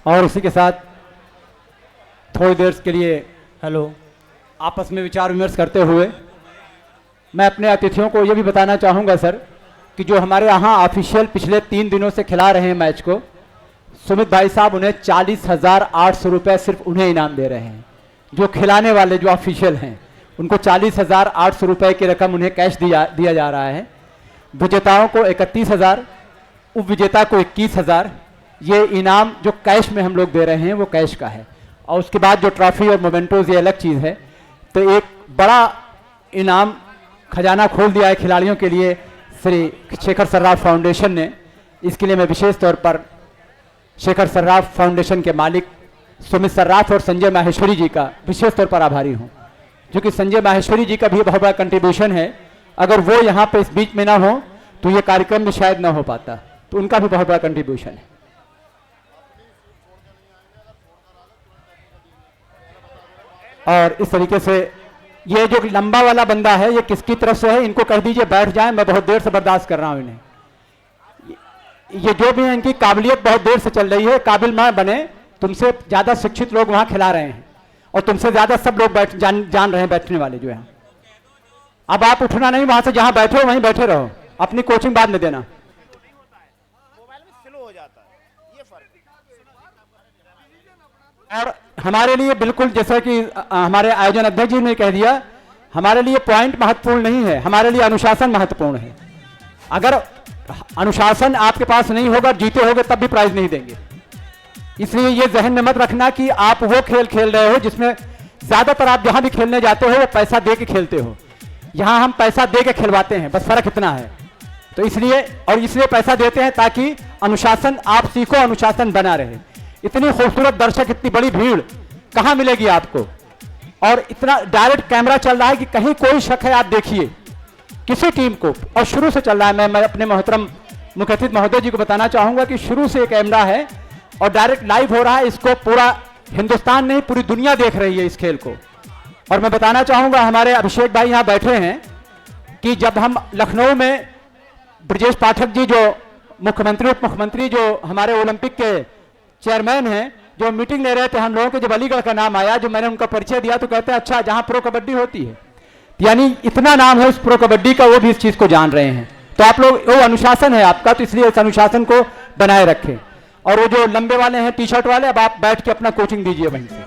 और इसी के साथ थोड़ी देर के लिए हेलो आपस में विचार विमर्श करते हुए मैं अपने अतिथियों को ये भी बताना चाहूँगा सर कि जो हमारे यहाँ ऑफिशियल पिछले 3 दिनों से खिला रहे हैं मैच को, सुमित भाई साहब उन्हें 40,800 रुपये सिर्फ उन्हें इनाम दे रहे हैं। जो खिलाने वाले जो ऑफिशियल हैं उनको 40,800 रुपये की रकम उन्हें कैश दिया जा रहा है। विजेताओं को 31,000, उप विजेता को 21,000। ये इनाम जो कैश में हम लोग दे रहे हैं वो कैश का है, और उसके बाद जो ट्रॉफी और मोमेंटोज ये अलग चीज़ है। तो एक बड़ा इनाम खजाना खोल दिया है खिलाड़ियों के लिए श्री शेखर सर्राफ फाउंडेशन ने। इसके लिए मैं विशेष तौर पर शेखर सर्राफ फाउंडेशन के मालिक सुमित सर्राफ और संजय माहेश्वरी जी का विशेष तौर पर आभारी हूँ, क्योंकि संजय माहेश्वरी जी का भी बहुत बड़ा कंट्रीब्यूशन है। अगर वो यहाँ पे इस बीच में ना हो तो ये कार्यक्रम भी शायद ना हो पाता, तो उनका भी बहुत बड़ा कंट्रीब्यूशन है। और इस तरीके से ये जो लंबा वाला बंदा है ये किसकी तरफ से है, इनको कह दीजिए बैठ जाएं, मैं बहुत देर से बर्दाश्त कर रहा हूं इन्हें। ये जो भी है इनकी काबिलियत बहुत देर से चल रही है, काबिल ना बने। तुमसे ज्यादा शिक्षित लोग वहां खिला रहे हैं और तुमसे ज्यादा सब लोग जान रहे हैं बैठने वाले जो है। अब आप उठना नहीं, वहां से जहां बैठे हो वहीं बैठे रहो, अपनी कोचिंग बाद में देना। और हमारे लिए बिल्कुल जैसा कि हमारे आयोजन अध्यक्ष जी ने कह दिया, हमारे लिए पॉइंट महत्वपूर्ण नहीं है, हमारे लिए अनुशासन महत्वपूर्ण है। अगर अनुशासन आपके पास नहीं होगा, जीते होगे तब भी प्राइज नहीं देंगे। इसलिए ये जहन में मत रखना कि आप वो खेल खेल रहे हो जिसमें ज्यादातर आप जहां भी खेलने जाते हो वो पैसा दे के खेलते हो। यहां हम पैसा दे के खिलवाते हैं, बस फर्क इतना है। तो इसलिए पैसा देते हैं ताकि अनुशासन आप सीखो, अनुशासन बना रहे। इतनी खूबसूरत दर्शक, इतनी बड़ी भीड़ कहां मिलेगी आपको, और इतना डायरेक्ट कैमरा चल रहा है कि कहीं कोई शक है आप देखिए किसी टीम को, और शुरू से चल रहा है। मैं अपने मोहतरम मुख्य अतिथि महोदय जी को बताना चाहूंगा कि शुरू से कैमरा है और डायरेक्ट लाइव हो रहा है। इसको पूरा हिंदुस्तान नहीं पूरी दुनिया देख रही है इस खेल को। और मैं बताना चाहूंगा हमारे अभिषेक भाई यहां बैठे हैं कि जब हम लखनऊ में ब्रजेश पाठक जी जो मुख्यमंत्री उप मुख्यमंत्री जो हमारे ओलंपिक के चेयरमैन हैं, जो मीटिंग ले रहे थे हम लोगों के, जब अलीगढ़ का नाम आया, जो मैंने उनका परिचय दिया तो कहते हैं अच्छा जहां प्रो कबड्डी होती है, यानी इतना नाम है उस प्रो कबड्डी का, वो भी इस चीज को जान रहे हैं। तो आप लोग, वो अनुशासन है आपका, तो इसलिए इस अनुशासन को बनाए रखें। और वो जो लंबे वाले हैं टी शर्ट वाले, अब आप बैठ के अपना कोचिंग दीजिए वहीं से।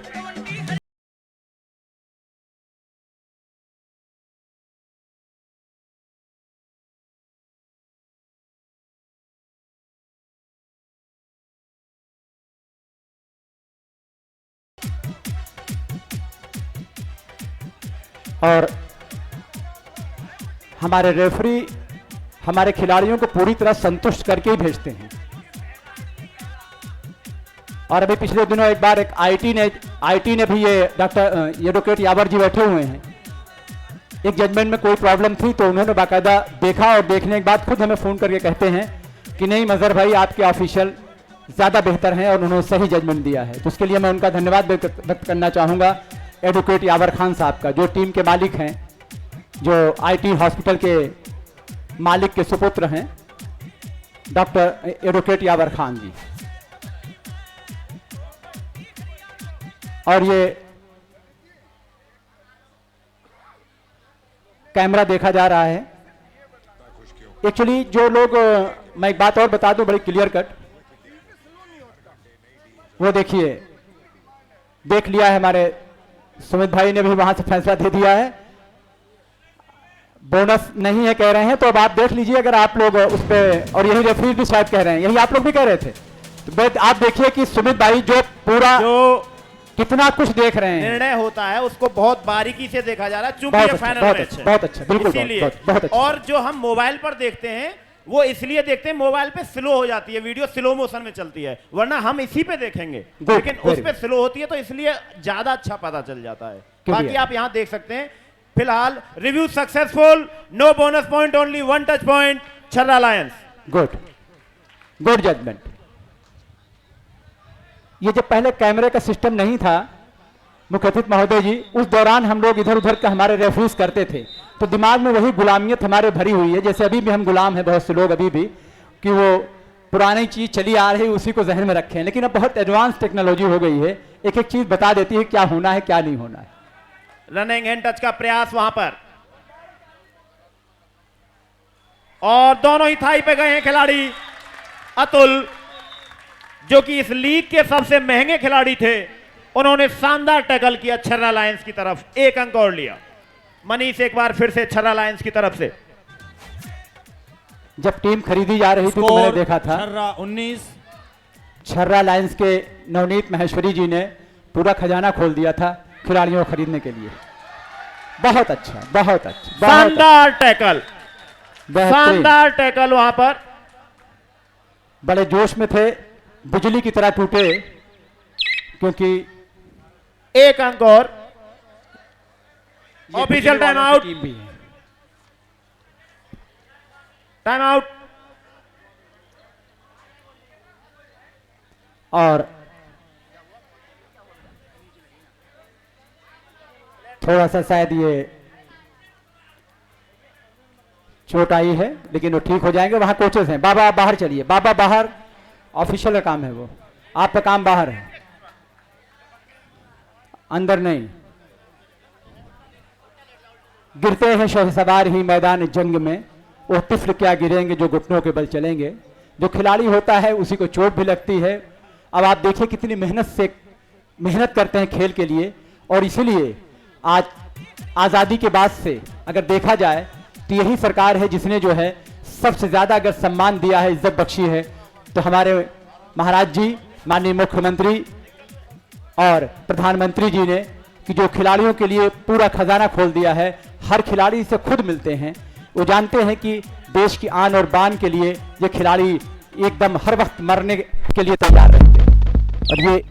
और हमारे रेफरी हमारे खिलाड़ियों को पूरी तरह संतुष्ट करके ही भेजते हैं। और अभी पिछले दिनों एक बार एक आईटी ने भी, ये डॉक्टर एडवोकेट यावर जी बैठे हुए हैं, एक जजमेंट में कोई प्रॉब्लम थी तो उन्होंने बाकायदा देखा और देखने के बाद खुद हमें फ़ोन करके कहते हैं कि नहीं मजहर भाई आपके ऑफिशियल ज़्यादा बेहतर हैं और उन्होंने सही जजमेंट दिया है। तो उसके लिए मैं उनका धन्यवाद व्यक्त करना चाहूँगा एडवोकेट यावर खान साहब का, जो टीम के मालिक हैं, जो आईटी हॉस्पिटल के मालिक के सुपुत्र हैं, डॉक्टर एडवोकेट यावर खान जी। और ये कैमरा देखा जा रहा है। एक्चुअली जो लोग, मैं एक बात और बता दूं बड़ी क्लियर कट, वो देखिए देख लिया है, हमारे सुमित भाई ने भी वहां से फैसला दे दिया है, बोनस नहीं है कह रहे हैं। तो अब आप देख लीजिए अगर आप लोग उस पर, और यही रेफरी भी शायद कह रहे हैं, यही आप लोग भी कह रहे थे, तो आप देखिए कि सुमित भाई जो पूरा कितना कुछ देख रहे हैं, निर्णय होता है उसको बहुत बारीकी से देखा जा रहा है, चूंकि ये फाइनल मैच है। बहुत अच्छा, बिल्कुल बहुत अच्छा। और जो हम मोबाइल पर देखते हैं वो इसलिए देखते हैं, मोबाइल पे स्लो हो जाती है, वीडियो स्लो मोशन में चलती है, वरना हम इसी पे देखेंगे, लेकिन उस पे स्लो होती है तो इसलिए ज्यादा अच्छा पता चल जाता है। बाकी आप यहां देख सकते हैं फिलहाल review successful, no bonus point, only 1 touch point, छर्रा लायंस। Good judgement. ये जब पहले कैमरे का सिस्टम नहीं था मुख्य अतिथि महोदय जी, उस दौरान हम लोग इधर उधर का हमारे रेफरीज करते थे, तो दिमाग में वही गुलामियत हमारे भरी हुई है, जैसे अभी भी हम गुलाम हैं बहुत से लोग अभी भी, कि वो पुरानी चीज चली आ रही है उसी को जहन में रखें, लेकिन अब बहुत एडवांस टेक्नोलॉजी हो गई है, एक एक चीज बता देती है क्या होना है क्या नहीं होना है। रनिंग हैंड टच का प्रयास वहां पर, और दोनों ही थाई पे गए हैं खिलाड़ी। अतुल जो कि इस लीग के सबसे महंगे खिलाड़ी थे, उन्होंने शानदार टैकल किया छर्रा लायंस की तरफ, 1 अंक और लिया। मनीष एक बार फिर से छर्रा लायंस की तरफ से। जब टीम खरीदी जा रही थी तो मैंने देखा था छर्रा 19, छर्रा लायंस के नवनीत महेश्वरी जी ने पूरा खजाना खोल दिया था खिलाड़ियों को खरीदने के लिए। बहुत अच्छा, बहुत अच्छा, शानदार टैकल, शानदार टैकल वहां पर। बड़े जोश में थे, बिजली की तरह टूटे, क्योंकि 1 अंक और। Official time out, time out. और थोड़ा सा शायद ये चोट आई है, लेकिन वो ठीक हो जाएंगे। वहां कोचेस हैं। बाबा आप बाहर चलिए, बाबा बाहर, ऑफिशियल का काम है वो, आपका काम बाहर है, अंदर नहीं। गिरते हैं शहसवार ही मैदान जंग में, वो तिफल क्या गिरेंगे जो घुटनों के बल चलेंगे। जो खिलाड़ी होता है उसी को चोट भी लगती है। अब आप देखिए कितनी मेहनत करते हैं खेल के लिए, और इसीलिए आज आज़ादी के बाद से अगर देखा जाए तो यही सरकार है जिसने जो है सबसे ज़्यादा अगर सम्मान दिया है, इज्जत बख्शी है, तो हमारे महाराज जी, माननीय मुख्यमंत्री और प्रधानमंत्री जी ने, कि जो खिलाड़ियों के लिए पूरा खजाना खोल दिया है। हर खिलाड़ी से खुद मिलते हैं, वो जानते हैं कि देश की आन और बान के लिए ये खिलाड़ी एकदम हर वक्त मरने के लिए तैयार रहते हैं। और ये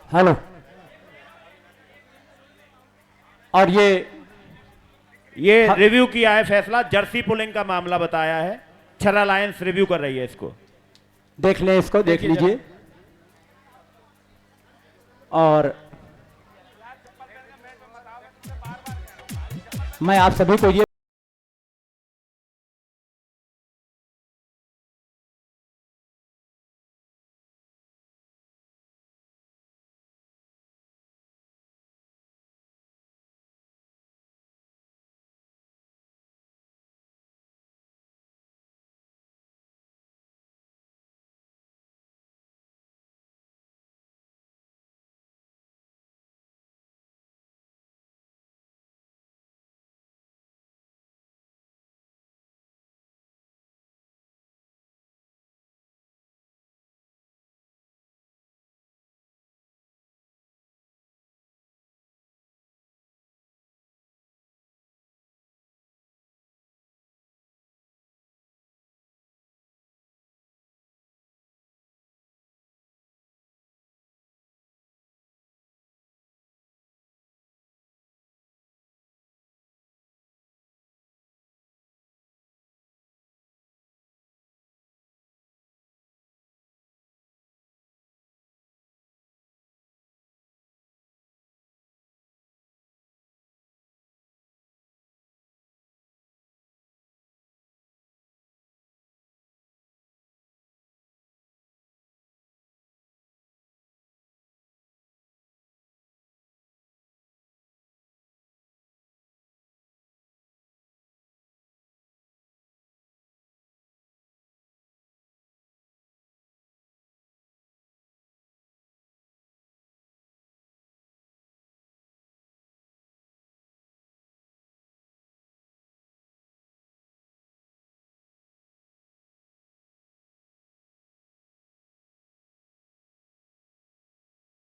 हेलो, और ये रिव्यू किया है फैसला, जर्सी पुलिंग का मामला बताया है। छर्रा लायंस रिव्यू कर रही है इसको, देख लें, इसको देख लीजिए। और मैं आप सभी को ये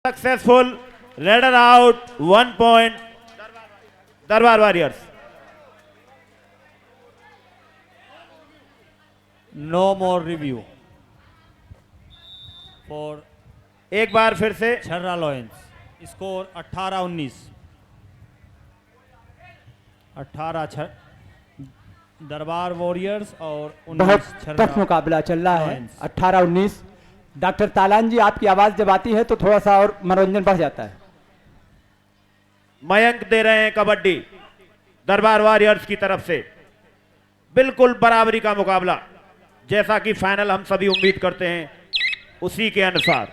सक्सेसफुल, रेडर आउट, 1 पॉइंट दरबार warriors. No more review for एक बार फिर से छर्रा लायंस। स्कोर 18-19, दरबार वॉरियर्स और बहुत 19 टफ छर्रा मुकाबला चल रहा है। Lions। 18-19। डॉक्टर तालान जी, आपकी आवाज जब आती है तो थोड़ा सा और मनोरंजन बढ़ जाता है। मयंक दे रहे हैं कबड्डी दरबार वॉरियर्स की तरफ से। बिल्कुल बराबरी का मुकाबला, जैसा कि फाइनल हम सभी उम्मीद करते हैं उसी के अनुसार।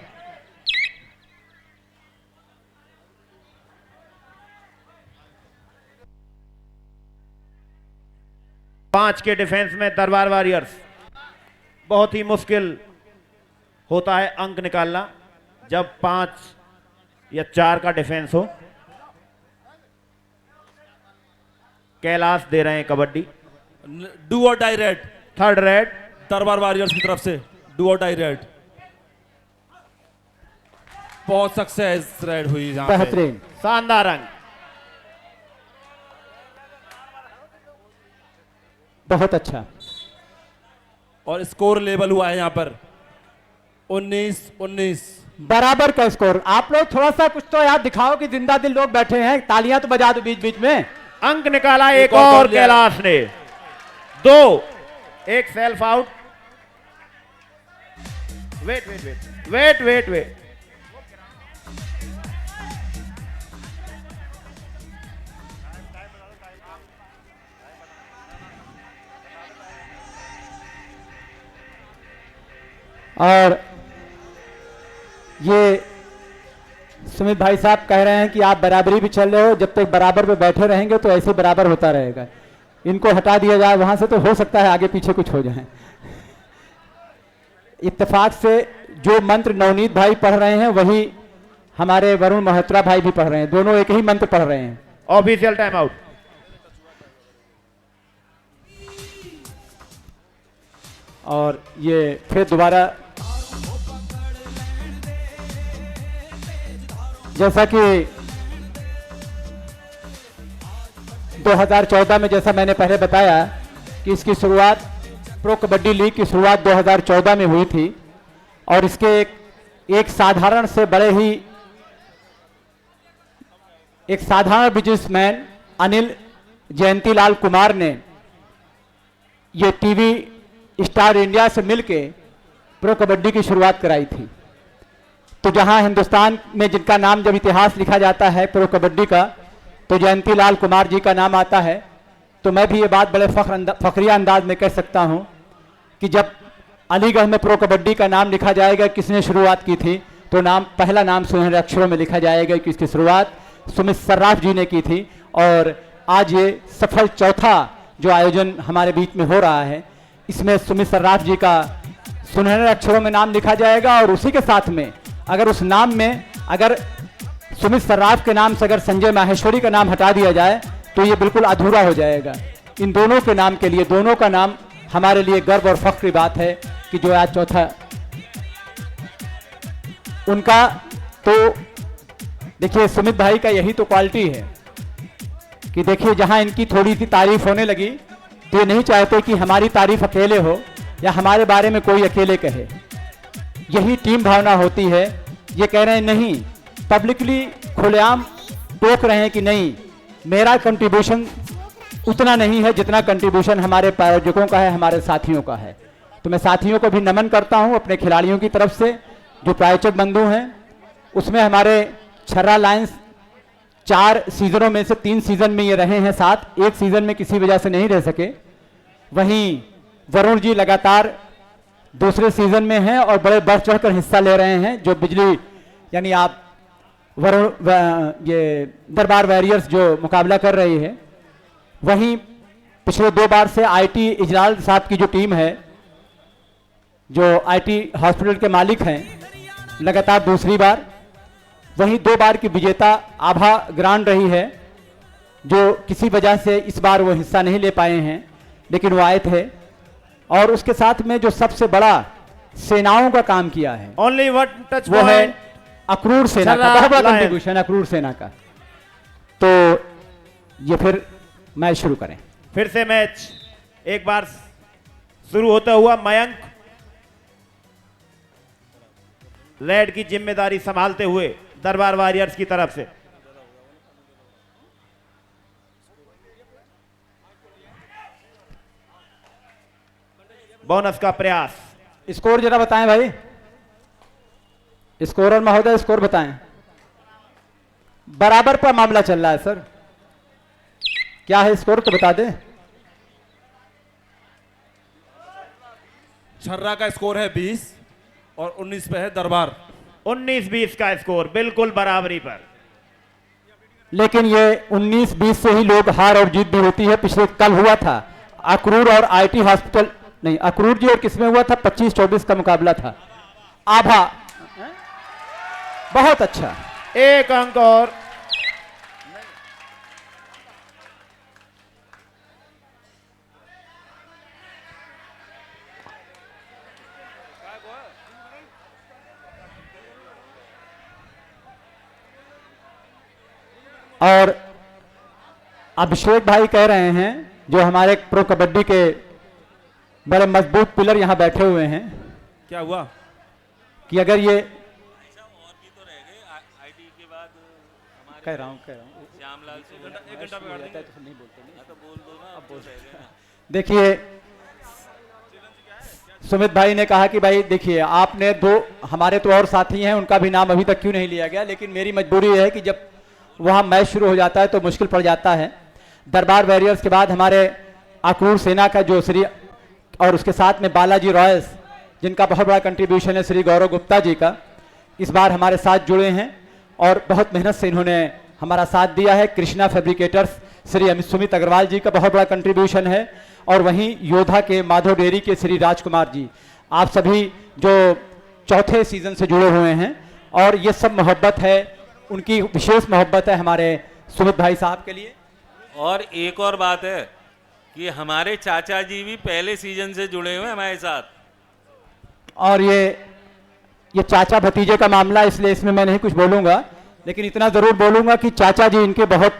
पांच के डिफेंस में दरबार वॉरियर्स। बहुत ही मुश्किल होता है अंक निकालना जब 5 या 4 का डिफेंस हो। कैलाश दे रहे हैं कबड्डी। डू और डाई रेड, थर्ड रेड दरबार वॉरियर्स की तरफ से डू और डाई रेड। बहुत सक्सेस रेड हुई यहाँ पे। बेहतरीन। शानदार अंक। बहुत अच्छा। और स्कोर लेवल हुआ है यहाँ पर 19-19। बराबर का स्कोर। आप लोग थोड़ा सा कुछ तो यार दिखाओ कि जिंदा दिल लोग बैठे हैं, तालियां तो बजा दो बीच बीच में। अंक निकाला एक और और लिया। कैलाश ने। 2, एक self out. Wait wait wait wait wait wait. और ये सुमित भाई साहब कह रहे हैं कि आप बराबरी भी चल रहे हो, जब तक बराबर पे बैठे रहेंगे तो ऐसे बराबर होता रहेगा। इनको हटा दिया जाए वहां से तो हो सकता है आगे पीछे कुछ हो जाए। इत्तेफाक से जो मंत्र नवनीत भाई पढ़ रहे हैं वही हमारे वरुण मल्होत्रा भाई भी पढ़ रहे हैं, दोनों एक ही मंत्र पढ़ रहे हैं। Official time out. और ये फिर दोबारा जैसा कि 2014 में, जैसा मैंने पहले बताया कि इसकी शुरुआत प्रो कबड्डी लीग की शुरुआत 2014 में हुई थी और इसके एक साधारण से बड़े ही एक साधारण बिजनेसमैन अनिल जयंतीलाल कुमार ने ये टीवी स्टार इंडिया से मिलके प्रो कबड्डी की शुरुआत कराई थी। तो जहां हिंदुस्तान में जिनका नाम जब इतिहास लिखा जाता है प्रो कबड्डी का तो जयंतीलाल कुमार जी का नाम आता है। तो मैं भी ये बात बड़े फखरिया अंदाज में कह सकता हूं कि जब अलीगढ़ में प्रो कबड्डी का नाम लिखा जाएगा किसने शुरुआत की थी तो नाम पहला नाम सुनहरे अक्षरों में लिखा जाएगा कि इसकी शुरुआत सुमित सर्राफ जी ने की थी। और आज ये सफल चौथा जो आयोजन हमारे बीच में हो रहा है इसमें सुमित सर्राफ जी का सुनहरे अक्षरों में नाम लिखा जाएगा। और उसी के साथ में अगर उस नाम में अगर सुमित सर्राफ के नाम से अगर संजय माहेश्वरी का नाम हटा दिया जाए तो ये बिल्कुल अधूरा हो जाएगा। इन दोनों के नाम के लिए, दोनों का नाम हमारे लिए गर्व और फख्र की बात है कि जो आज चौथा उनका। तो देखिए सुमित भाई का यही तो क्वालिटी है कि देखिए जहां इनकी थोड़ी सी तारीफ होने लगी तो ये नहीं चाहते कि हमारी तारीफ अकेले हो या हमारे बारे में कोई अकेले कहे। यही टीम भावना होती है। ये कह रहे हैं नहीं, पब्लिकली खुलेआम टोक रहे हैं कि नहीं मेरा कंट्रीब्यूशन उतना नहीं है जितना कंट्रीब्यूशन हमारे प्रायोजकों का है, हमारे साथियों का है। तो मैं साथियों को भी नमन करता हूं अपने खिलाड़ियों की तरफ से जो प्रायोजक बंधु हैं। उसमें हमारे छर्रा लायंस 4 सीजनों में से 3 सीजन में ये रहे हैं साथ, एक सीजन में किसी वजह से नहीं रह सके। वहीं वरुण जी लगातार दूसरे सीजन में हैं और बड़े बढ़ चढ़कर हिस्सा ले रहे हैं। जो बिजली यानी आप वरुण ये दरबार वॉरियर्स जो मुकाबला कर रही है, वहीं पिछले 2 बार से आईटी इजलाल साहब की जो टीम है जो आईटी हॉस्पिटल के मालिक हैं लगातार दूसरी बार, वहीं 2 बार की विजेता आभा ग्रांड रही है जो किसी वजह से इस बार वो हिस्सा नहीं ले पाए हैं लेकिन वो आए थे। और उसके साथ में जो सबसे बड़ा सेनाओं का काम किया है ओनली वन टच वो है अक्रूर सेना का, बहुत बड़ा लायन। कंट्रीब्यूशन अक्रूर सेना का। तो ये फिर मैच शुरू करें। फिर से मैच एक बार शुरू होता हुआ मयंक लेड की जिम्मेदारी संभालते हुए दरबार वॉरियर्स की तरफ से। बोनस का प्रयास। स्कोर जरा बताएं भाई, स्कोर और महोदय स्कोर बताएं। बराबर पर मामला चल रहा है सर, क्या है स्कोर तो बता दें। छर्रा का स्कोर है 20 और 19 पे है दरबार। 19-20 का स्कोर, बिल्कुल बराबरी पर। लेकिन ये 19-20 से ही लोग हार और जीत भी होती है। पिछले कल हुआ था अक्रूर और आईटी हॉस्पिटल, नहीं अक्रूर जी और किसमें हुआ था, 25-24 का मुकाबला था। आभा बहुत अच्छा, 1 अंक और और अभिषेक भाई कह रहे हैं जो हमारे प्रो कबड्डी के बड़े मजबूत पिलर यहां बैठे हुए हैं क्या हुआ? कि अगर ये और भी तो रह गए आईटी के बाद हमारे कह रहा हूं श्यामलाल से एक घंटा बिगाड़ देंगे। तो बोल दो ना, अब बोल रह गए ना। देखिए सुमित भाई ने कहा कि भाई देखिए आपने दो, हमारे तो और साथी हैं उनका भी नाम अभी तक क्यों नहीं लिया गया, लेकिन मेरी मजबूरी है कि जब वहां मैच शुरू हो जाता है तो मुश्किल पड़ जाता है। दरबार वॉरियर्स के बाद हमारे अक्रूर सेना का जो श्री, और उसके साथ में बालाजी रॉयल्स जिनका बहुत बड़ा कंट्रीब्यूशन है श्री गौरव गुप्ता जी का, इस बार हमारे साथ जुड़े हैं और बहुत मेहनत से इन्होंने हमारा साथ दिया है। कृष्णा फैब्रिकेटर्स श्री अमित सुमित अग्रवाल जी का बहुत बड़ा कंट्रीब्यूशन है, और वहीं योद्धा के माधव डेयरी के श्री राजकुमार जी, आप सभी जो चौथे सीजन से जुड़े हुए हैं, और ये सब मोहब्बत है, उनकी विशेष मोहब्बत है हमारे सुमित भाई साहब के लिए। और एक और बात है कि हमारे चाचा जी भी पहले सीजन से जुड़े हुए हैं हमारे साथ। और ये चाचा भतीजे का मामला, इसलिए इसमें मैं नहीं कुछ बोलूंगा, लेकिन इतना जरूर बोलूंगा कि चाचा जी इनके बहुत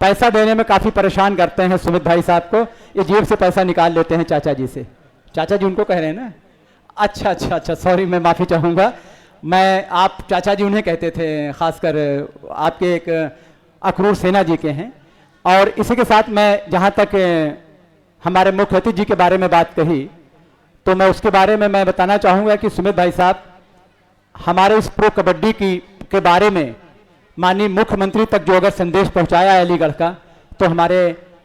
पैसा देने में काफी परेशान करते हैं सुमित भाई साहब को। ये जेब से पैसा निकाल लेते हैं चाचा जी से। चाचा जी उनको कह रहे हैं ना? अच्छा अच्छा अच्छा, सॉरी, मैं माफी चाहूंगा। मैं, आप चाचा जी उन्हें कहते थे, खासकर आपके एक अक्रूर सेना जी के हैं। और इसी के साथ मैं जहां तक हमारे मुख्य अतिथि जी के बारे में बात कही, तो मैं उसके बारे में मैं बताना चाहूंगा कि सुमित भाई साहब हमारे इस प्रो कबड्डी के बारे में माननीय मुख्यमंत्री तक जो अगर संदेश पहुंचाया है अलीगढ़ का, तो हमारे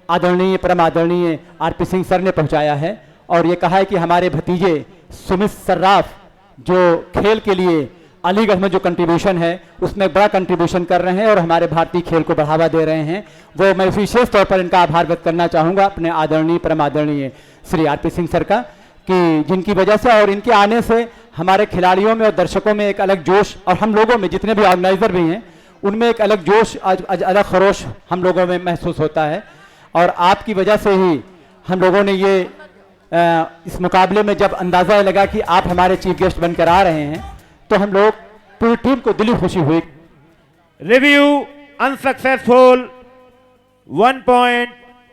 आदरणीय परम आदरणीय आरपी सिंह सर ने पहुंचाया है। और ये कहा है कि हमारे भतीजे सुमित सर्राफ जो खेल के लिए अलीगढ़ में जो कंट्रीब्यूशन है उसमें बड़ा कंट्रीब्यूशन कर रहे हैं और हमारे भारतीय खेल को बढ़ावा दे रहे हैं, वो मैं विशेष तौर पर इनका आभार व्यक्त करना चाहूँगा अपने आदरणीय परम आदरणीय श्री आरपी सिंह सर का, कि जिनकी वजह से और इनके आने से हमारे खिलाड़ियों में और दर्शकों में एक अलग जोश, और हम लोगों में जितने भी ऑर्गेनाइजर भी हैं उनमें एक अलग जोश, अलग खरोश हम लोगों में महसूस होता है। और आपकी वजह से ही हम लोगों ने ये इस मुकाबले में जब अंदाज़ा लगा कि आप हमारे चीफ गेस्ट बनकर आ रहे हैं, तो हम लोग पूरी टीम को दिली खुशी हुई। रिव्यू अनसक्सेसफुल, 1 पॉइंट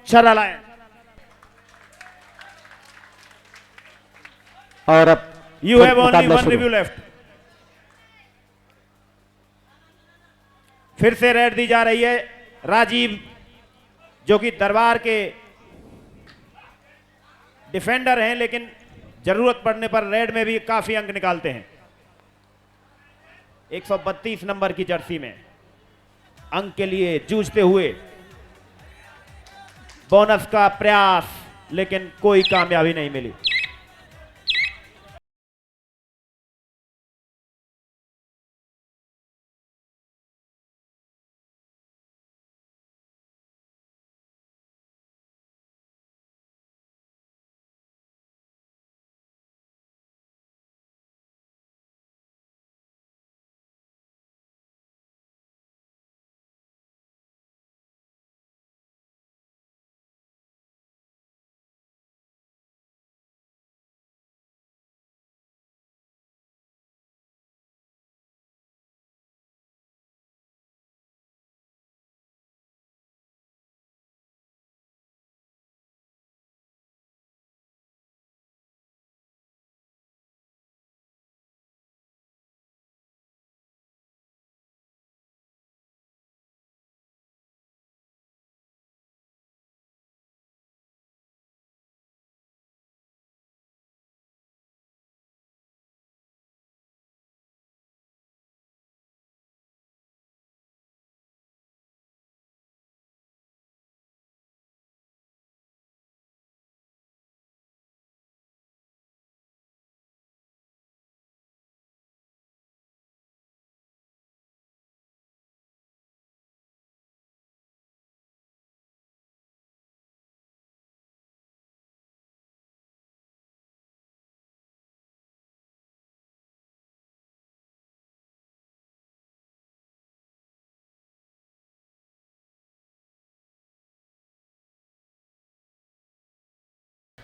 छर्रा लायंस। और अब यू हैव ओनली मुकाबला 1 शुरू। Review left. फिर से रेड दी जा रही है। राजीव जो कि दरबार के डिफेंडर हैं, लेकिन जरूरत पड़ने पर रेड में भी काफी अंक निकालते हैं। 132 नंबर की जर्सी में अंक के लिए जूझते हुए बोनस का प्रयास, लेकिन कोई कामयाबी नहीं मिली।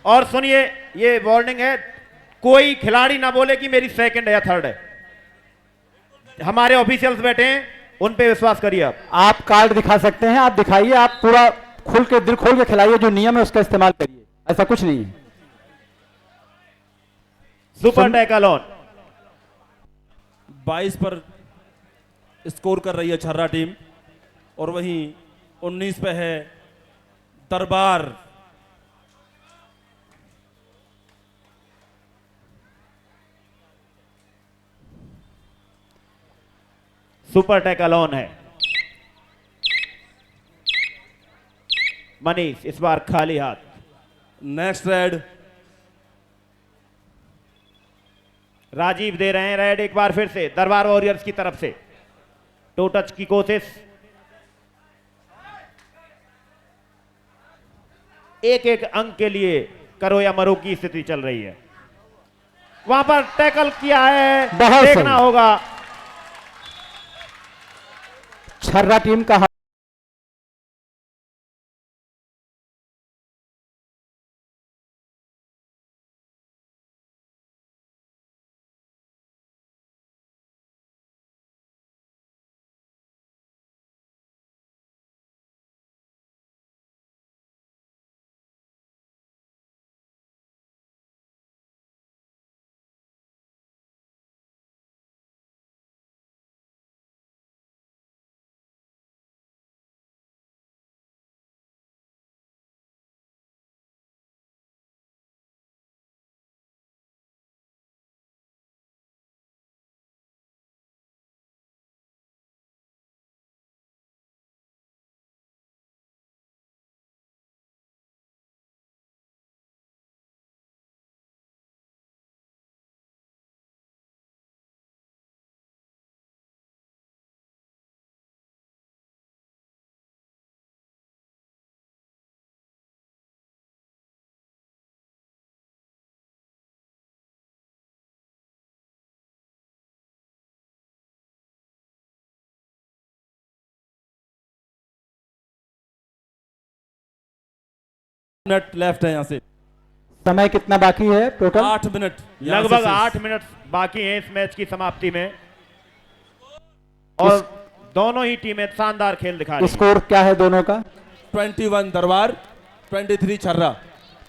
और सुनिए, ये वार्निंग है, कोई खिलाड़ी ना बोले कि मेरी सेकंड है या थर्ड है। हमारे ऑफिशियल्स बैठे हैं, उन पे विश्वास करिए आप। आप कार्ड दिखा सकते हैं, आप दिखाइए, आप पूरा खुल के दिल खोल के खिलाइए, जो नियम है उसका इस्तेमाल करिए, ऐसा कुछ नहीं है। Super tackle on. 22 पर स्कोर कर रही है छर्रा टीम और वहीं 19 पे है दरबार। सुपर टैकल ऑन है। मनीष इस बार खाली हाथ। नेक्स्ट रेड राजीव दे रहे हैं रेड एक बार फिर से दरबार वॉरियर्स की तरफ से। टू टच की कोशिश, एक एक अंक के लिए करो या मरो की स्थिति चल रही है। वहां पर टैकल किया है, बहुत देखना सही। होगा। छर्रा टीम का मिनट लेफ्ट है यहां से। समय कितना बाकी है टोटल? 8 मिनट यहां से लगभग शेष। 8 मिनट बाकी हैं इस मैच की समाप्ति में और दोनों ही टीमें शानदार खेल दिखा रही हैं। स्कोर क्या है दोनों का? 21 दरबार 23 छर्रा।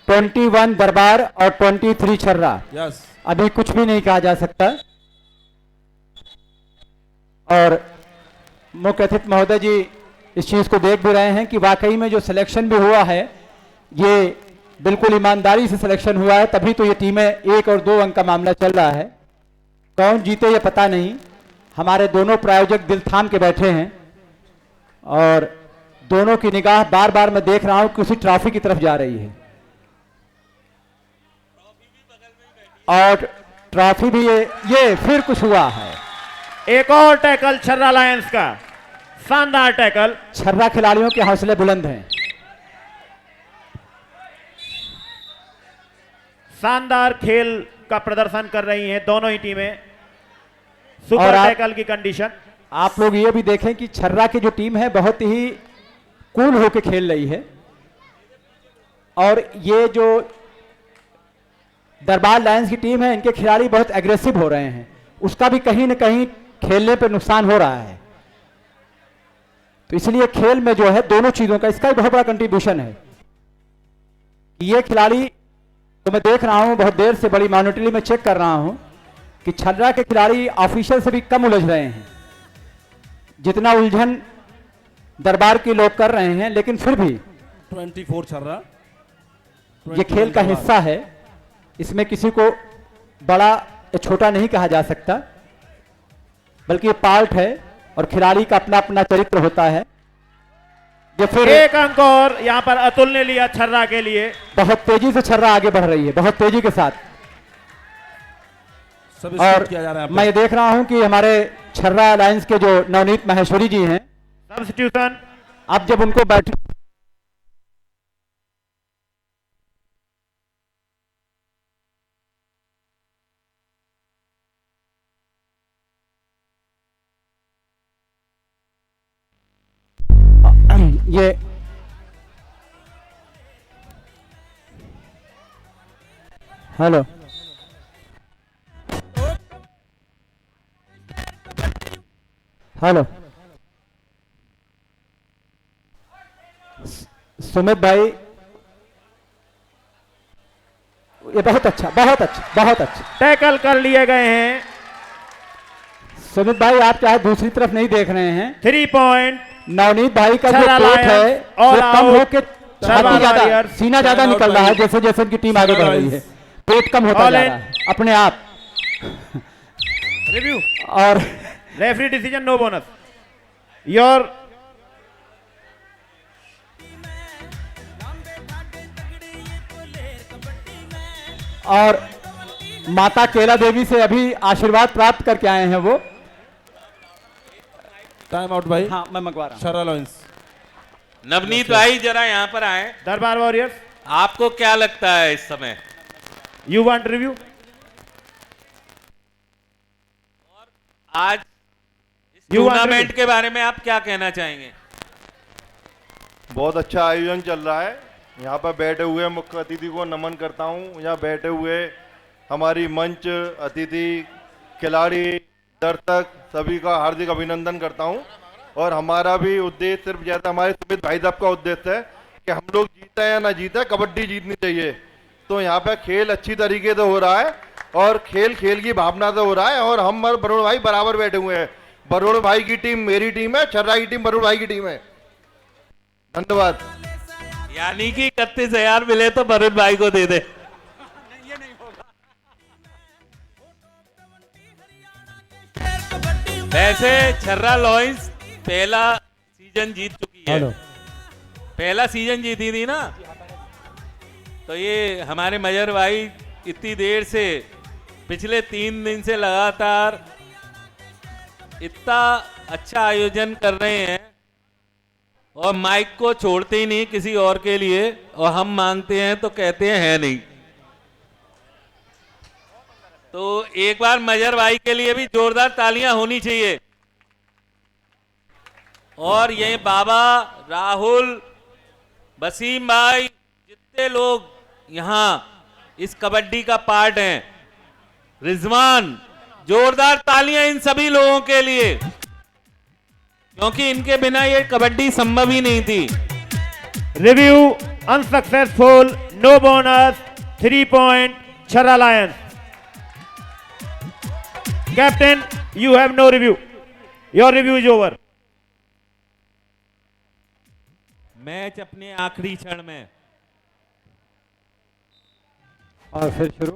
21 दरबार और 23 छर्रा। यस अभी कुछ भी नहीं कहा जा सकता। और मुख्य अतिथि महोदय जी इस चीज को देख भी रहे हैं कि वाकई में जो सिलेक्शन भी हुआ है ये बिल्कुल ईमानदारी से सिलेक्शन हुआ है, तभी तो ये टीमें 1 और 2 अंक का मामला चल रहा है। कौन जीते ये पता नहीं। हमारे दोनों प्रायोजक दिल थाम के बैठे हैं और दोनों की निगाह बार बार मैं देख रहा हूं कि उसी ट्रॉफी की तरफ जा रही है और ट्रॉफी भी ये फिर कुछ हुआ है। एक और टैकल छर्रा लायंस का, शानदार टैकल। छर्रा खिलाड़ियों के हौसले बुलंद हैं। शानदार खेल का प्रदर्शन कर रही हैं दोनों ही टीमें। और सुपर आप- टैकल की कंडीशन। आप लोग ये भी देखें कि छर्रा की जो टीम है बहुत ही कूल होकर खेल रही है और ये जो दरबार लायंस की टीम है इनके खिलाड़ी बहुत एग्रेसिव हो रहे हैं, उसका भी कहीं ना कहीं खेलने पे नुकसान हो रहा है। तो इसलिए खेल में जो है दोनों चीजों का इसका भी बहुत बड़ा कंट्रीब्यूशन है। ये खिलाड़ी तो मैं देख रहा हूं बहुत देर से, बड़ी मॉनिटरी में चेक कर रहा हूं कि छर्रा के खिलाड़ी ऑफिशियल से भी कम उलझ रहे हैं जितना उलझन दरबार के लोग कर रहे हैं, लेकिन फिर भी 24 छर्रा। ये खेल का हिस्सा है, इसमें किसी को बड़ा या छोटा नहीं कहा जा सकता, बल्कि ये पार्ट है और खिलाड़ी का अपना अपना चरित्र होता है। ये फिर एक अंक और यहां पर अतुल ने लिया छर्रा के लिए। बहुत तेजी से छर्रा आगे बढ़ रही है, बहुत तेजी के साथ। सब और किया जा रहा है मैं ये देख रहा हूं कि हमारे छर्रा अलायंस के जो नवनीत महेश्वरी जी हैं, सब्स्टिट्यूशन। अब जब उनको बैठ ये हेलो हेलो सुमित भाई, ये बहुत अच्छा, बहुत अच्छा, बहुत अच्छा। टैकल कर लिए गए हैं। सुमित भाई, आप चाहे दूसरी तरफ नहीं देख रहे हैं, 3 पॉइंट। नवनीत भाई का जो छरा पेट है लायंस और वो कम आउट। होके छरा छाती ज्यादा, वारियर्स। सीना ज्यादा छरा निकल आउट रहा है भाई। जैसे जैसे उनकी टीम आगे बढ़ रही है, पेट कम होता ऑल जा इन। रहा है अपने आप। रिव्यू। और referee decision, no bonus. Your और माता केला देवी से अभी आशीर्वाद प्राप्त करके आए हैं वो। टाइम आउट भाई। हाँ, मैं मंगवा रहा हूँ। छर्रा लॉयंस। नवनीत भाई जरा यहाँ पर आए, दरबार वॉरियर्स, आपको क्या लगता है इस समय? You want review? आज इस You want टूर्नामेंट to- के बारे में आप क्या कहना चाहेंगे? बहुत अच्छा आयोजन चल रहा है। यहाँ पर बैठे हुए मुख्य अतिथि को नमन करता हूँ। यहाँ बैठे हुए हमारी मंच अतिथि, खिलाड़ी, दर्शक सभी का हार्दिक अभिनंदन करता हूँ। और हमारा भी उद्देश्य सिर्फ जैसा हमारे सुमित भाई साहब का उद्देश्य है कि हम लोग जीते या ना जीते, कबड्डी जीतनी चाहिए। तो यहाँ पे खेल अच्छी तरीके से हो रहा है और खेल खेल की भावना से हो रहा है। और हम और वरुण भाई बराबर बैठे हुए हैं। वरुण भाई की टीम मेरी टीम है, छर्रा की टीम वरुण भाई की टीम है। धन्यवाद। यानी कि 31,000 मिले तो वरुण भाई को दे दे। वैसे छर्रा लॉयंस पहला सीजन जीत चुकी है। हेलो। पहला सीजन जीती थी ना, तो ये हमारे मजर भाई इतनी देर से, पिछले 3 दिन से लगातार इतना अच्छा आयोजन कर रहे हैं और माइक को छोड़ते ही नहीं किसी और के लिए, और हम मांगते हैं तो कहते हैं है नहीं। तो एक बार मजर भाई के लिए भी जोरदार तालियां होनी चाहिए। और ये बाबा, राहुल, वसीम भाई, जितने लोग यहाँ इस कबड्डी का पार्ट हैं, रिजवान, जोरदार तालियां इन सभी लोगों के लिए, क्योंकि इनके बिना ये कबड्डी संभव ही नहीं थी। Review unsuccessful, no bonus, 3 point छर्रा lions. Captain, you have no review, your review is over. Match अपने आखिरी क्षण में। और फिर शुरू।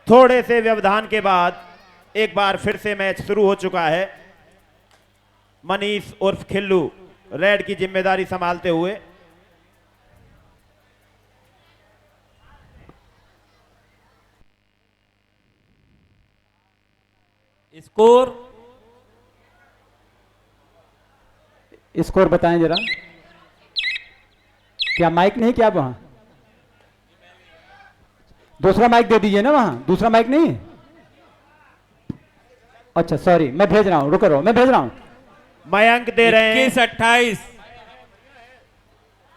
थोड़े से व्यवधान के बाद एक बार फिर से मैच शुरू हो चुका है। मनीष उर्फ खिल्लू रेड की जिम्मेदारी संभालते हुए। स्कोर स्कोर बताएं जरा। क्या माइक नहीं, क्या वहां दूसरा माइक दे दीजिए ना, वहां दूसरा माइक नहीं है? अच्छा सॉरी, मैं भेज रहा हूं, रुको रहो, मैं भेज रहा हूं। मयंक दे रहे हैं 21-28।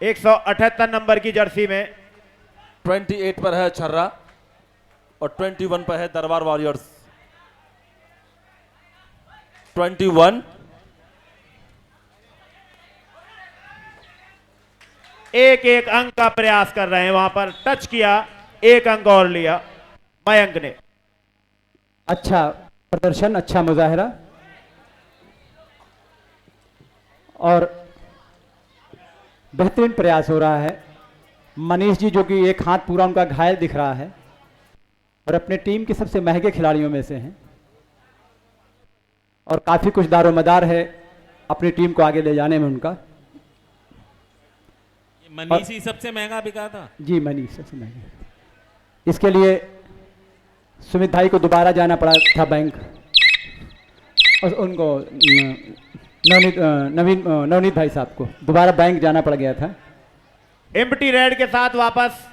178 नंबर की जर्सी में। 28 पर है छर्रा और 21 पर है दरबार वॉरियर्स। 21। एक एक अंक का प्रयास कर रहे हैं, वहां पर टच किया, एक अंक और लिया मयंक ने। अच्छा प्रदर्शन, अच्छा मुजाहरा। और बेहतरीन प्रयास हो रहा है। मनीष जी जो कि एक हाथ पूरा उनका घायल दिख रहा है और अपने टीम के सबसे महंगे खिलाड़ियों में से हैं और काफी कुछ दारोमदार है अपनी टीम को आगे ले जाने में उनका। मनीष ही सबसे महंगा बिका था। जी मनीष सबसे महंगे। इसके लिए सुमित भाई को दोबारा जाना पड़ा था बैंक और उनको नवनीत भाई साहब को दोबारा बैंक जाना पड़ गया था। एम्प्टी रेड के साथ वापस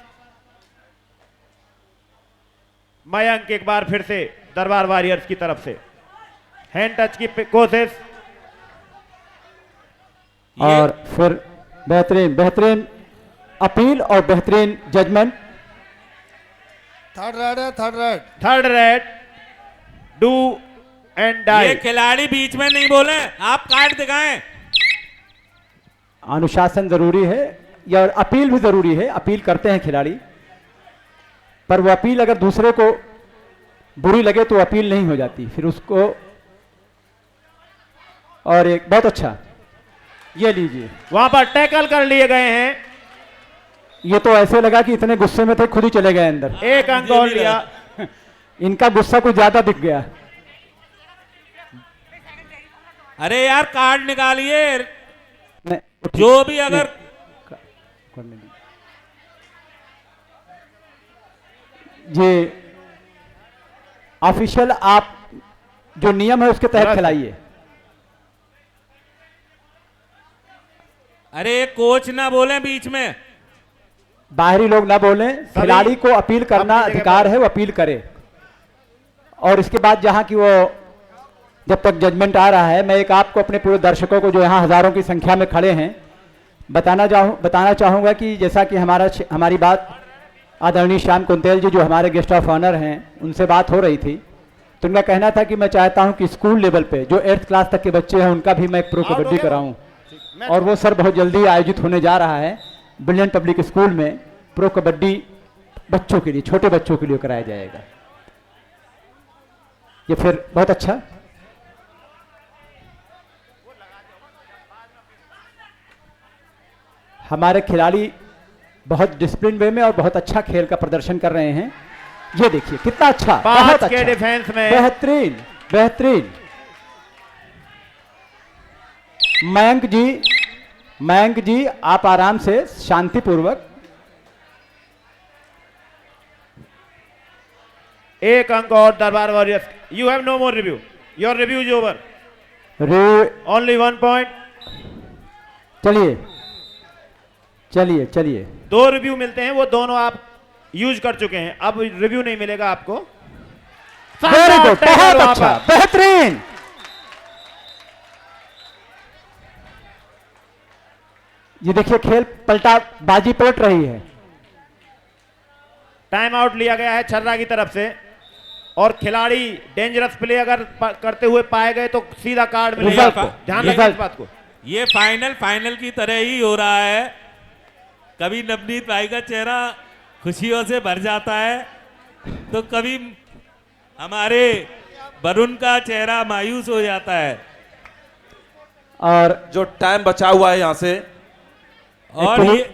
मयंक एक बार फिर से दरबार वॉरियर्स की तरफ से हैंड टच की कोशिश। और फिर बेहतरीन बेहतरीन अपील और बेहतरीन जजमेंट। थर्ड रेड है, third red. Third red, do and ये डाई। खिलाड़ी बीच में नहीं बोले, आप कार्ड दिखाएं। अनुशासन जरूरी है या अपील भी जरूरी है। अपील करते हैं खिलाड़ी, पर वो अपील अगर दूसरे को बुरी लगे तो अपील नहीं हो जाती फिर उसको। और एक बहुत अच्छा, ये लीजिए। वहां पर टैकल कर लिए गए हैं। ये तो ऐसे लगा कि इतने गुस्से में थे खुद ही चले गए अंदर। एक अंक और लिया। इनका गुस्सा कुछ ज्यादा दिख गया। अरे यार कार्ड निकालिए, नहीं, वो ठीक- जो भी अगर करने दीजिए। ये ऑफिशियल आप जो नियम है उसके तहत खिलाइए। अरे कोच ना बोले बीच में। बाहरी लोग ना बोलें, खिलाड़ी को अपील करना अपनी जगह अधिकार पर। है, वो अपील करे। और इसके बाद जहां की वो जब तक जजमेंट आ रहा है, मैं एक आपको अपने पूरे दर्शकों को जो यहाँ हजारों की संख्या में खड़े हैं बताना चाहूंगा कि जैसा कि हमारी बात आदरणीय श्याम कुंतेल जी जो हमारे गेस्ट ऑफ ऑनर हैं उनसे बात हो रही थी, तो उनका कहना था कि मैं चाहता हूं कि स्कूल लेवल पे जो 8th क्लास तक के बच्चे हैं उनका भी मैं एक प्रो आउट हो कबड्डी गया कराऊं। मैच। और वो सर बहुत जल्दी आयोजित होने जा रहा है ब्रिलियंट पब्लिक स्कूल में। प्रो कबड्डी बच्चों के लिए, छोटे बच्चों के लिए कराया जाएगा। ये फिर बहुत अच्छा। हमारे खिलाड़ी बहुत डिसिप्लिन वे में और बहुत अच्छा खेल का प्रदर्शन कर रहे हैं। ये देखिए कितना अच्छा, बहुत 5 अच्छा, के डिफेंस में। बेहतरीन बेहतरीन। मयंक जी आप आराम से शांतिपूर्वक। एक अंक और दरबार warriors. You have no more review, your review is over, only 1 point. चलिए चलिए चलिए। 2 रिव्यू मिलते हैं, वो दोनों आप यूज कर चुके हैं, अब रिव्यू नहीं मिलेगा आपको। वेरी गुड, टैकल बहुत वहां अच्छा, पर। बेहतरीन। ये देखिए खेल पलटा, बाजी पलट रही है। टाइम आउट लिया गया है छर्रा की तरफ से, और खिलाड़ी डेंजरस प्ले अगर करते हुए पाए गए तो सीधा कार्ड मिलेगा रिजल्ट आपको। को, ध्यान रखिए रिजल्ट। इस बात को। ये फाइनल की तरह ही हो रहा है। कभी नवनीत भाई का चेहरा खुशियों से भर जाता है तो कभी हमारे वरुण का चेहरा मायूस हो जाता है। और जो टाइम बचा हुआ है यहाँ से और ये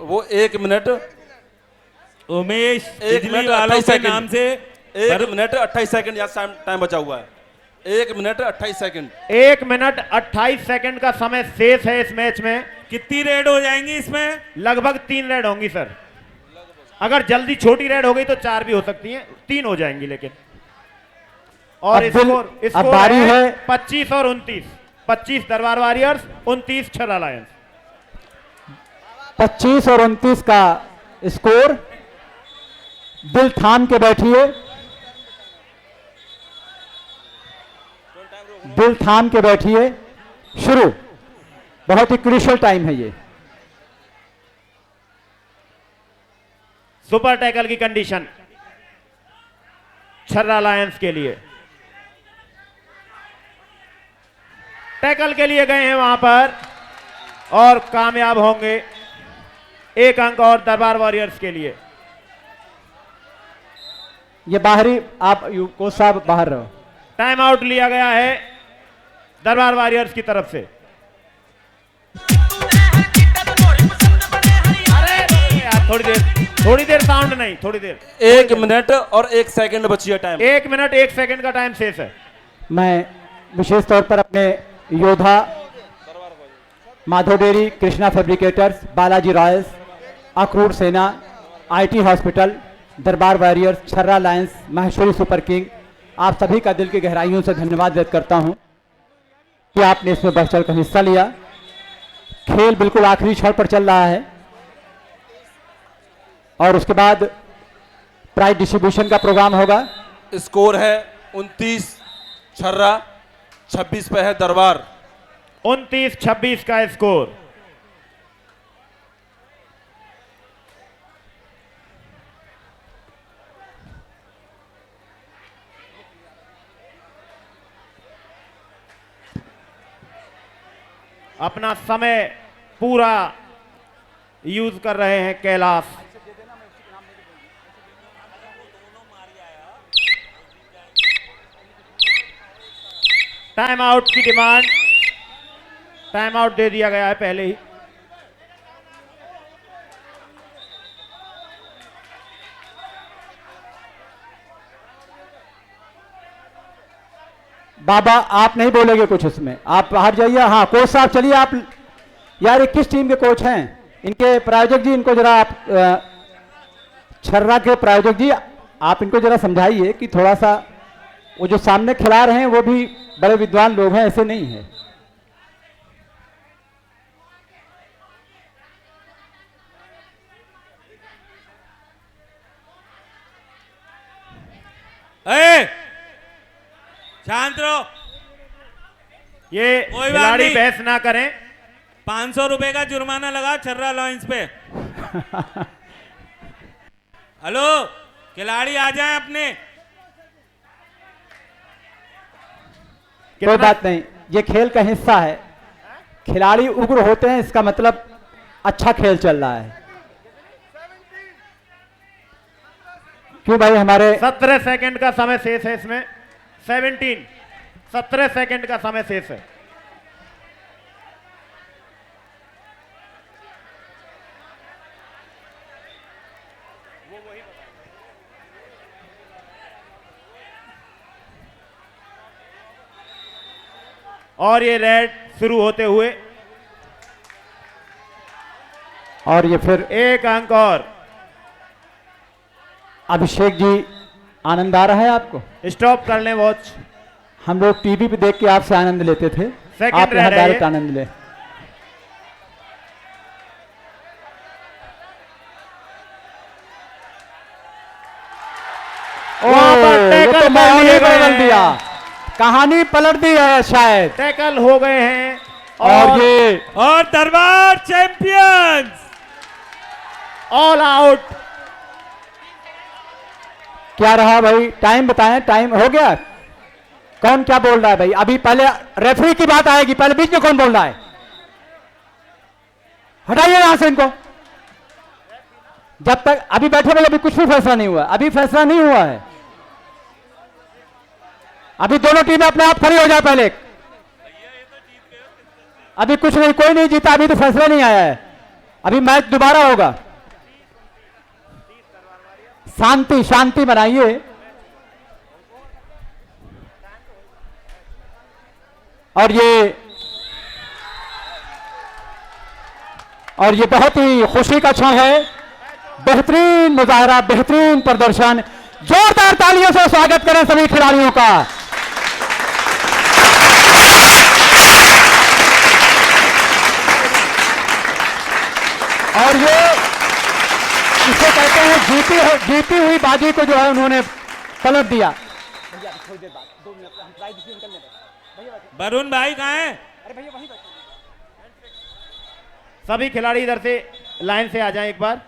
वो 1 मिनट उमेश 1 बिजली मिनट वालों 28 के सेकंड नाम से 1 मिनट 28 सेकंड यहाँ टाइम बचा हुआ है। 1 मिनट 28 सेकंड 1 मिनट 28 सेकंड का समय शेष है इस मैच में। कितनी रेड हो जाएंगी इसमें? लगभग 3 रेड होंगी सर। अगर जल्दी छोटी रेड हो गई तो 4 भी हो सकती हैं, 3 हो जाएंगी लेकिन। और अब बारी है 25 और 29। 25 दरबार वॉरियर्स, 29 छर्रा लायंस। 25 और 29 का स्कोर। दिल थाम के बैठिए, दिल थाम के बैठिए। शुरू, बहुत ही क्रूशियल टाइम है ये। सुपर टैकल की कंडीशन छर्रा लायंस के लिए। टैकल के लिए गए हैं वहां पर और कामयाब होंगे। 1 अंक और दरबार वॉरियर्स के लिए। ये बाहरी, आप कोच साहब बाहर रहो। टाइम आउट लिया गया है दरबार वॉरियर्स की तरफ से। अरे यार, थोड़ी देर साउंड नहीं, थोड़ी देर। 1 मिनट और 1 सेकंड बची है टाइम। 1 मिनट 1 सेकंड का टाइम शेष है। मैं विशेष तौर पर अपने योद्धा Madhav dairy, Krishna fabricators, Balaji Royals, Akrur सेना, आईटी हॉस्पिटल, दरबार वॉरियर्स, छर्रा लायंस, महेश्वरी सुपर किंग, आप सभी का दिल की गहराइयों से धन्यवाद व्यक्त करता हूं कि आपने इसमें बढ़ चढ़कर हिस्सा लिया। खेल बिल्कुल आखिरी क्षण पर चल रहा है और उसके बाद प्राइज डिस्ट्रीब्यूशन का प्रोग्राम होगा। स्कोर है 29 छर्रा, 26 पे है दरबार। 29-26 का स्कोर। अपना समय पूरा यूज कर रहे हैं कैलाश। टाइम आउट की डिमांड, टाइम आउट दे दिया गया है पहले ही। बाबा आप नहीं बोलेंगे कुछ उसमें, आप बाहर जाइए। हाँ कोच साहब चलिए आप, यार 21 टीम के कोच हैं, इनके प्रायोजक जी इनको जरा आप छर्रा के प्रायोजक जी आप इनको जरा समझाइए कि थोड़ा सा वो जो सामने खिला रहे हैं वो भी बड़े विद्वान लोग हैं, ऐसे नहीं है। शांत रहो, ये कोई बात खिलाड़ी नहीं। बहस ना करें। 500 रुपए का जुर्माना लगा छर्रा लॉन्च पे। हेलो, खिलाड़ी आ जाएं अपने। कोई बात नहीं, ये खेल का हिस्सा है। खिलाड़ी उग्र होते हैं इसका मतलब अच्छा खेल चल रहा है। क्यों भाई हमारे 17 सेकंड का समय शेष है इसमें। 17 सेकंड का समय शेष है। और ये रेड शुरू होते हुए और ये फिर एक अंक और। अभिषेक जी आनंद आ रहा है आपको? स्टॉप कर लें वॉच। हम लोग टीवी पे देख के आपसे आनंद लेते थे, सेकंड आप रह यहाँ रहा है डायरेक्ट ये। आनंद ले। वहां पर ये टैकल तो कर माहौल लिए ही गए बदल हैं। दिया, कहानी पलट दी है शायद। टैकल हो गए हैं और ये और दरबार चैंपियंस ऑल आउट। क्या रहा भाई, टाइम बताएं, टाइम हो गया? कौन क्या बोल रहा है भाई? अभी पहले रेफरी की बात आएगी, पहले बीच में कौन बोल रहा है? हटाइए यहां से इनको। जब तक अभी बैठे भाई, अभी कुछ भी फैसला नहीं हुआ, अभी फैसला नहीं हुआ है। अभी दोनों टीमें अपने आप खड़ी हो जाए पहले। अभी कुछ नहीं, कोई नहीं जीता, अभी तो फैसला नहीं आया है, अभी मैच दोबारा होगा। शांति शांति बनाइए। और ये बहुत ही खुशी का क्षण है। बेहतरीन मुजाहरा, बेहतरीन प्रदर्शन, जोरदार तालियों से स्वागत करें सभी खिलाड़ियों का। और ये इसे कहते हैं जीती हुई बाजी को जो है उन्होंने पलट दिया। वरुण भाई कहाँ हैं? सभी खिलाड़ी इधर से लाइन से आ जाएं एक बार।